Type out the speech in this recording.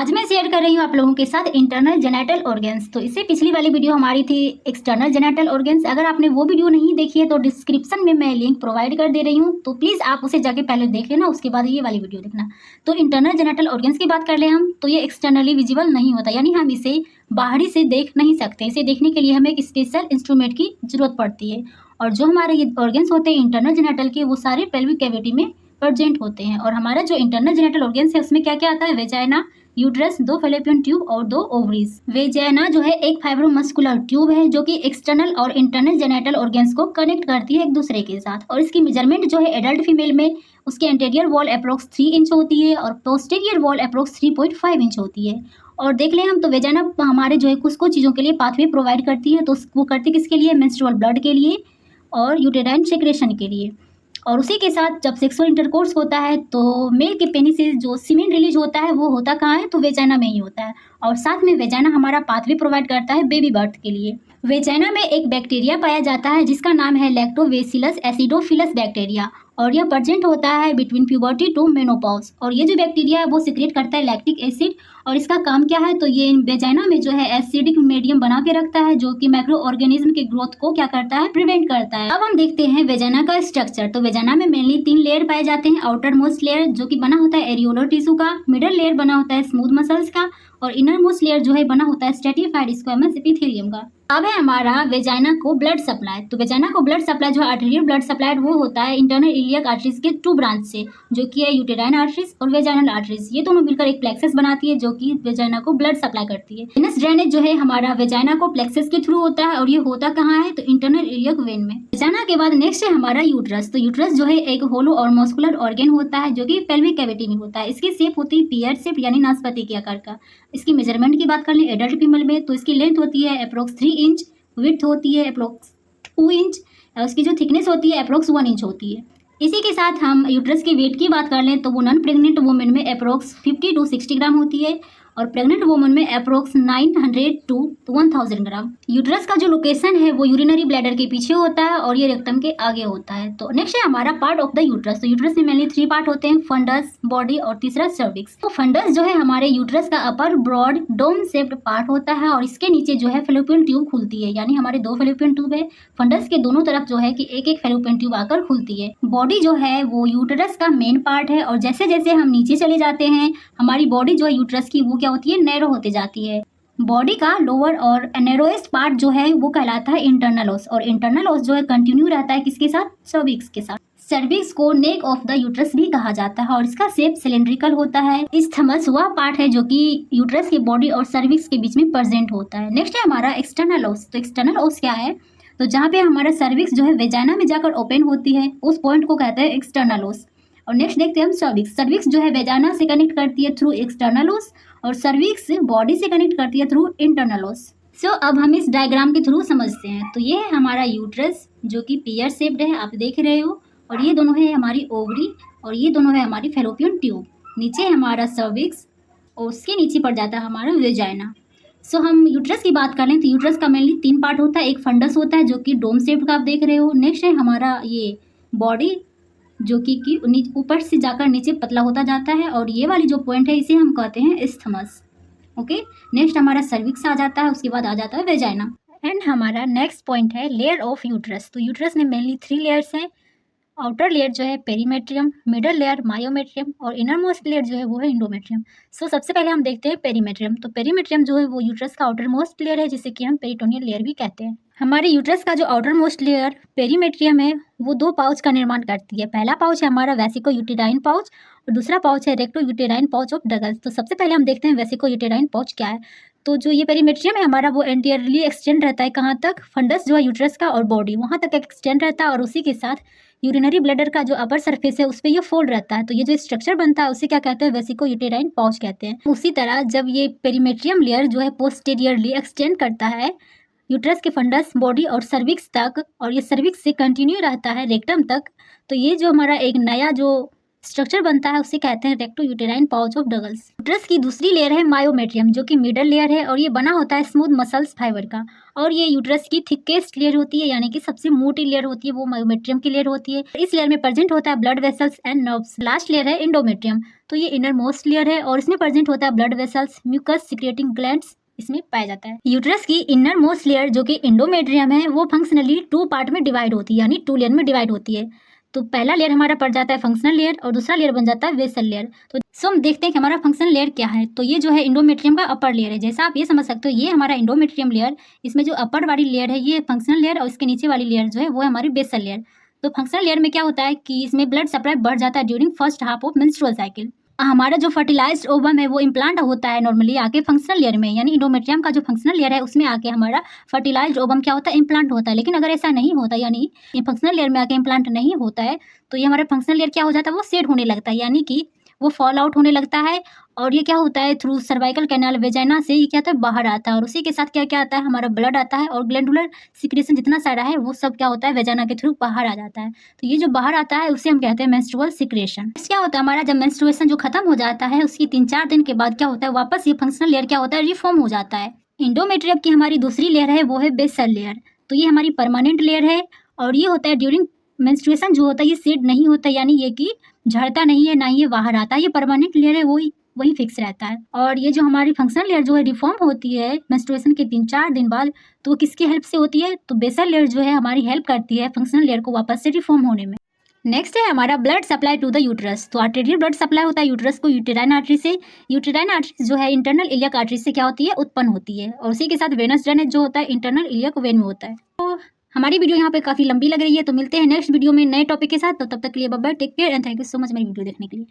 आज मैं शेयर कर रही हूँ आप लोगों के साथ इंटरनल जेनिटल ऑर्गन्स। तो इससे पिछली वाली वीडियो हमारी थी एक्सटर्नल जेनिटल ऑर्गन्स। अगर आपने वो वीडियो नहीं देखी है तो डिस्क्रिप्शन में मैं लिंक प्रोवाइड कर दे रही हूँ, तो प्लीज़ आप उसे जाके पहले देख लेना, उसके बाद ये वाली वीडियो देखना। तो इंटरनल जेनिटल ऑर्गन्स की बात कर ले हम, तो ये एक्सटर्नली विजिबल नहीं होता, यानी हम इसे बाहरी से देख नहीं सकते। इसे देखने के लिए हमें एक स्पेशल इंस्ट्रूमेंट की जरूरत पड़ती है। और जो हमारे ये ऑर्गन्स होते हैं इंटरनल जेनिटल के, वो सारे पेल्विक कैविटी में प्रेजेंट होते हैं। और हमारा जो इंटरनल जेनिटल ऑर्गन्स है उसमें क्या क्या आता है? वेजाइना, यूट्रस, 2 फैलोपियन ट्यूब और 2 ओवरीज। वेजाइना जो है एक फाइब्रोमस्कुलर ट्यूब है जो कि एक्सटर्नल और इंटरनल जेनिटल ऑर्गन्स को कनेक्ट करती है एक दूसरे के साथ। और इसकी मेजरमेंट जो है एडल्ट फीमेल में उसकी एंटीरियर वॉल अप्रोक्स 3 इंच होती है और पोस्टीरियर वॉल अप्रोक्स 3.5 इंच होती है। और देख लें हम तो वेजाइना हमारे जो है कुछ चीज़ों के लिए पाथवे प्रोवाइड करती है। तो वो करती किसके लिए? मेंस्ट्रुअल ब्लड के लिए और यूटेराइन सेक्रेशन के लिए। और उसी के साथ जब सेक्सुअल इंटरकोर्स होता है तो मेल के पेनिस से जो सीमेन रिलीज होता है वो होता कहाँ है? तो वेजाइना में ही होता है। और साथ में वेजाइना हमारा पाथवे प्रोवाइड करता है बेबी बर्थ के लिए। वेजाइना में एक बैक्टीरिया पाया जाता है जिसका नाम है लैक्टोबैसिलस एसिडोफिलस बैक्टीरिया, और यह प्रेजेंट होता है बिटवीन प्यूबर्टी टू मेनोपॉज। और ये जो बैक्टीरिया है वो सिक्रेट करता है लैक्टिक एसिड। और इसका काम क्या है? तो ये वेजाइना में जो है एसिडिक मीडियम बना के रखता है जो कि माइक्रो ऑर्गेनिज्म के ग्रोथ को क्या करता है? प्रिवेंट करता है। अब हम देखते हैं वेजाइना का स्ट्रक्चर। तो वेजाइना में मेनली 3 लेयर पाए जाते हैं। आउटर मोस्ट लेयर जो कि बना होता है एरियोलर टिश्यू का, मिडल लेयर बना होता है स्मूथ मसल्स का, और इनर मोस्ट लेयर जो है बना होता है स्ट्रेटिफाइड स्क्वैमस एपिथेलियम का। अब है हमारा वेजाइना को ब्लड सप्लाई। तो वेजाइना को ब्लड सप्लाई जो आर्टेरियल ब्लड सप्लाई वो होता है इंटरनल इलियक आर्टरीज के 2 ब्रांच से, जो कि है यूटेराइन आर्टरीज और वेजाइनल आर्टरीज। ये दोनों मिलकर एक प्लेक्सस बनाती है जो कि वेजाइना को ब्लड सप्लाई करती है। वेनस ड्रेनेज जो है हमारा वेजाइना को प्लेक्सस के थ्रू होता है, और ये होता कहाँ है? तो इंटरनल इलियक वेन में। वेजाइना के बाद नेक्स्ट है हमारा यूट्रस। तो यूट्रस जो है एक होलो और मस्कुलर ऑर्गन होता है जो कि पेल्विक कैविटी में होता है। इसकी शेप होती है पीयर शेप यानी नाशपाती के आकार का। इसकी मेजरमेंट की बात कर लें एडल्ट फीमेल में तो इसकी लेंथ होती है अप्रोक्स 3 इंच, विड्थ होती है अप्रोक्स 2 इंच, और उसकी जो थिकनेस होती है अप्रोक्स 1 इंच होती है। इसी के साथ हम यूट्रस के वेट की बात कर लें तो वो नॉन प्रेग्नेंट वुमेन में अप्रोक्स 50 to 60 ग्राम होती है, और प्रेग्नेंट वुमेन में अप्रोक्स 900 to 1000 ग्राम। यूट्रस का जो लोकेशन है वो यूरिनरी ब्लैडर के पीछे होता है और ये रेक्टम के आगे होता है। तो नेक्स्ट है हमारा पार्ट ऑफ द यूट्रस। तो यूट्रस में मेनली 3 पार्ट होते हैं, फंडस, बॉडी और तीसरा सर्विक्स। तो फंडस जो है हमारे यूट्रस का अपर ब्रॉड डोम शेप्ड पार्ट होता है, और इसके नीचे जो है फैलोपियन ट्यूब खुलती है, यानी हमारे 2 फैलोपियन ट्यूब है। फंडस के दोनों तरफ जो है कि एक फैलोपियन ट्यूब आकर खुलती है। बॉडी जो है वो यूट्रस का मेन पार्ट है, और जैसे जैसे हम नीचे चले जाते हैं हमारी बॉडी जो है यूट्रस की वो क्या होती है? नैरो होते जाती है। बॉडी का लोअर और नैरोएस्ट पार्ट जो है वो कहलाता है इंटरनल ओस, और इंटरनल ओस जो है कंटिन्यू रहता है किसके साथ? सर्विक्स के साथ। सर्विक्स को नेक ऑफ द यूट्रस भी कहा जाता है, और इसका शेप सिलेंड्रिकल होता है। इस्थमस वह पार्ट है जो कि यूट्रस की बॉडी और सर्विक्स के बीच में प्रेजेंट होता है। नेक्स्ट है हमारा एक्सटर्नल ओस। तो एक्सटर्नल ओस क्या है? तो जहाँ पे हमारा सर्विक्स जो है वेजाइना में जाकर ओपन होती है उस पॉइंट को कहते हैं एक्सटर्नल ओस। और नेक्स्ट देखते हैं हम सर्विक्स। सर्विक्स जो है वेजाइना से कनेक्ट करती है थ्रू एक्सटर्नल ओस, और सर्विक्स बॉडी से कनेक्ट करती है थ्रू इंटरनल ओस। सो अब हम इस डायग्राम के थ्रू समझते हैं। तो ये है हमारा यूट्रस जो कि पियर शेप्ड है, आप देख रहे हो, और ये दोनों है हमारी ओवरी, और ये दोनों है हमारी फैलोपियन ट्यूब। नीचे है हमारा सर्विक्स, और उसके नीचे पड़ जाता है हमारा वेजाइना। सो हम यूट्रस की बात कर लें तो यूट्रस का मेनली 3 पार्ट होता है। एक फंडस होता है जो कि डोम शेप्ड का आप देख रहे हो। नेक्स्ट है हमारा ये बॉडी जो कि ऊपर से जाकर नीचे पतला होता जाता है, और ये वाली जो पॉइंट है इसे हम कहते हैं इस्थमस। ओके, नेक्स्ट हमारा सर्विक्स आ जाता है, उसके बाद आ जाता है वेजाइना। एंड हमारा नेक्स्ट पॉइंट है लेयर ऑफ यूट्रस। तो यूट्रस में मेनली 3 लेयर्स हैं। आउटर लेयर जो है पेरीमेट्रियम, मिडल लेयर मायोमेट्रियम, और इनर मोस्ट लेयर जो है वो है इंडोमेट्रियम। सो सबसे पहले हम देखते हैं पेरीमेट्रियम। तो पेरीमेट्रियम जो है वो यूट्रस का आउटर मोस्ट लेयर है जिसे कि हम पेरिटोनियल लेयर भी कहते हैं। हमारे यूट्रस का जो आउटर मोस्ट लेयर पेरीमेट्रियम है वो 2 पाउच का निर्माण करती है। पहला पाउच है हमारा वेसिको यूटेराइन पाउच, और दूसरा पाउच है recto uterine pouch of Douglas. तो सबसे पहले हम देखते हैं वेसिको यूटेराइन पाउच क्या है। तो जो ये पेरीमेट्रियम है हमारा वो एंटीरियरली एक्सटेंड रहता है कहाँ तक? फंडस जो है यूट्रस का और बॉडी वहाँ तक एक्सटेंड रहता है, और उसी के साथ यूरिनरी ब्लैडर का जो अपर सरफेस है उस पर ये फोल्ड रहता है। तो ये जो स्ट्रक्चर बनता है उसे क्या कहते हैं? वेसिको यूटेराइन पाउच कहते हैं। उसी तरह जब ये पेरीमेट्रियम लेयर जो है पोस्टेरियरली एक्सटेंड करता है यूट्रस के फंडस, बॉडी और सर्विक्स तक, और ये सर्विक्स से कंटिन्यू रहता है रेक्टम तक, तो ये जो हमारा एक नया जो स्ट्रक्चर बनता है उसे कहते हैं recto uterine pouch of Douglas. Uterus की दूसरी लेयर है मायोमेट्रियम, जो कि मिडल लेयर है और ये बना होता है स्मूथ मसल्स फाइबर का। और ये यूट्रस की थिकेस्ट लेयर होती है, यानी कि सबसे मोटी लेयर होती है वो मायोमेट्रियम की लेयर होती है। इस लेयर में प्रेजेंट होता है blood vessels and nerves. Last layer है एंडोमेट्रियम, तो ये इनर मोस्ट लेयर है और इसमें प्रेजेंट होता है blood vessels, mucus secreting glands इसमें पाया जाता है। यूट्रस की इनर मोस्ट लेयर जो कि एंडोमेट्रियम है वो फंक्शनली 2 पार्ट में डिवाइड होती है, यानी 2 लेयर में डिवाइड होती है। तो पहला लेयर हमारा पड़ जाता है फंक्शनल लेयर और दूसरा लेयर बन जाता है वेसल लेयर। तो हम देखते हैं कि हमारा फंक्शनल लेयर क्या है। तो ये जो है एंडोमेट्रियम का अपर लेयर है, जैसा आप ये समझ सकते हो ये हमारा एंडोमेट्रियम लेयर। इसमें जो अपर वाली लेयर है ये फंक्शनल लेयर और इसके नीचे वाली लेयर जो है वो है हमारी बेसल लेयर। तो फंक्शनल लेयर में क्या होता है कि इसमें ब्लड सप्लाई बढ़ जाता है during first half of menstrual cycle. हमारा जो फर्टिलाइज्ड ओवम है वो इम्प्लांट होता है नॉर्मली आके फंक्शनल लेयर में, यानी एंडोमेट्रियम का जो फंक्शनल लेयर है उसमें आके हमारा फर्टिलाइज्ड ओवम क्या होता है, इम्प्लांट होता है। लेकिन अगर ऐसा नहीं होता, यानी ये फंक्शनल लेयर में आके इम्प्लांट नहीं होता है, तो ये हमारा फंक्शनल लेयर क्या हो जाता है, वो सेड होने लगता है, यानी कि वो फॉल आउट होने लगता है। और ये क्या होता है, थ्रू सर्वाइकल कैनाल वेजाइना से ये क्या होता है, बाहर आता है। और उसी के साथ क्या क्या आता है, हमारा ब्लड आता है और ग्लैंडुलर सिक्रेशन जितना सारा है वो सब क्या होता है, वेजाइना के थ्रू बाहर आ जाता है। तो ये जो बाहर आता है उसे हम कहते हैं मेंस्ट्रुअल सिक्रेशन। क्या होता है हमारा, जब मेंस्ट्रुएशन जो खत्म हो जाता है उसकी 3-4 दिन के बाद क्या होता है, वापस ये फंक्शनल लेयर क्या होता है, रिफॉर्म हो जाता है। एंडोमेट्रियम की हमारी दूसरी लेयर है वो है बेसल लेयर। तो ये हमारी परमानेंट लेयर है और ये होता है ड्यूरिंग मेंस्ट्रुएशन जो होता है ये सेड नहीं होता, यानी ये कि झड़ता नहीं है, ना ही ये बाहर आता है। ये परमानेंट लेयर है, वही फिक्स रहता है। और ये जो हमारी फंक्शनल लेयर जो है रिफॉर्म होती है मेंस्ट्रुएशन के 3-4 दिन बाद, तो वो किसकी हेल्प से होती है, तो बेसल लेयर जो है हमारी हेल्प करती है फंक्शनल लेयर को वापस से रिफॉर्म होने में। नेक्स्ट है हमारा blood supply to the uterus. तो आर्टेरियल ब्लड सप्लाई होता है यूट्रस को यूटेराइन आर्टरी से। यूटेराइन आर्टरी जो है इंटरनल इलियक आर्टरी से क्या होती है, उत्पन्न होती है। और उसी के साथ वेनस ड्रेनेज जो होता है इंटरनल इलियक वेन में होता है। तो हमारी वीडियो यहाँ पे काफी लंबी लग रही है, तो मिलते हैं नेक्स्ट वीडियो में नए टॉपिक के साथ। तो तब तक के लिए bye bye, take care and thank you so much मेरी वीडियो देखने के लिए।